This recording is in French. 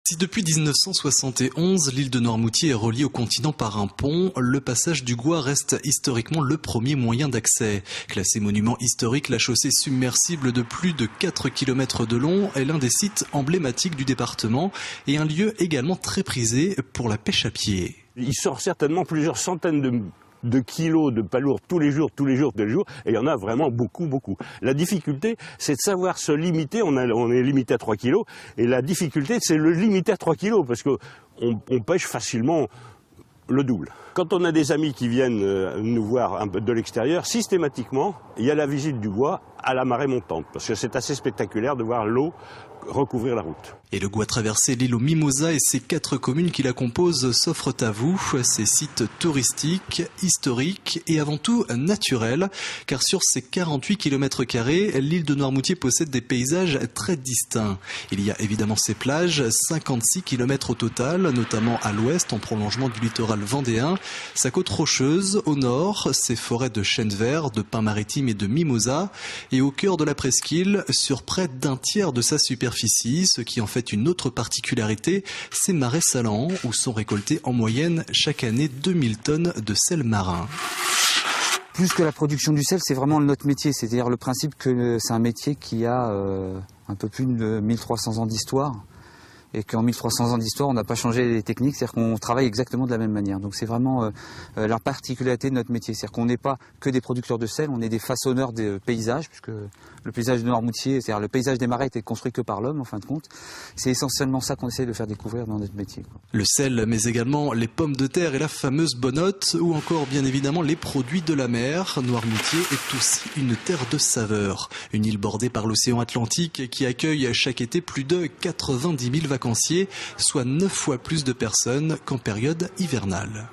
Si depuis 1971, l'île de Noirmoutier est reliée au continent par un pont, le passage du Gois reste historiquement le premier moyen d'accès. Classé monument historique, la chaussée submersible de plus de 4 km de long est l'un des sites emblématiques du département et un lieu également très prisé pour la pêche à pied. Il sort certainement plusieurs centaines de kilos de palourdes tous les jours, et il y en a vraiment beaucoup. La difficulté, c'est de savoir se limiter, on est limité à 3 kilos, et la difficulté, c'est le limiter à 3 kilos, parce qu'on pêche facilement le double. Quand on a des amis qui viennent nous voir de l'extérieur, systématiquement, il y a la visite du Gois à la marée montante, parce que c'est assez spectaculaire de voir l'eau recouvrir la route. Et le Gois traversé, l'île aux Mimosas et ses 4 communes qui la composent s'offrent à vous. Ces sites touristiques, historiques et avant tout naturels, car sur ces 48 km², l'île de Noirmoutier possède des paysages très distincts. Il y a évidemment ses plages, 56 km au total, notamment à l'ouest en prolongement du littoral vendéen, sa côte rocheuse au nord, ses forêts de chênes verts, de pins maritimes et de mimosas, et au cœur de la presqu'île, sur près d'un tiers de sa superficie, ce qui en fait une autre particularité, ces marais salants où sont récoltés en moyenne chaque année 2000 tonnes de sel marin. Plus que la production du sel, c'est vraiment notre métier, c'est-à-dire le principe que c'est un métier qui a un peu plus de 1300 ans d'histoire. Et qu'en 1300 ans d'histoire, on n'a pas changé les techniques, c'est-à-dire qu'on travaille exactement de la même manière. Donc c'est vraiment la particularité de notre métier, c'est-à-dire qu'on n'est pas que des producteurs de sel, on est des façonneurs des paysages, puisque le paysage de Noirmoutier, c'est-à-dire le paysage des marais, a été construit que par l'homme, en fin de compte. C'est essentiellement ça qu'on essaie de faire découvrir dans notre métier. Le sel, mais également les pommes de terre et la fameuse bonnotte, ou encore bien évidemment les produits de la mer. Noirmoutier est aussi une terre de saveurs. Une île bordée par l'océan Atlantique qui accueille chaque été plus de 90 000 vacanciers, soit 9 fois plus de personnes qu'en période hivernale.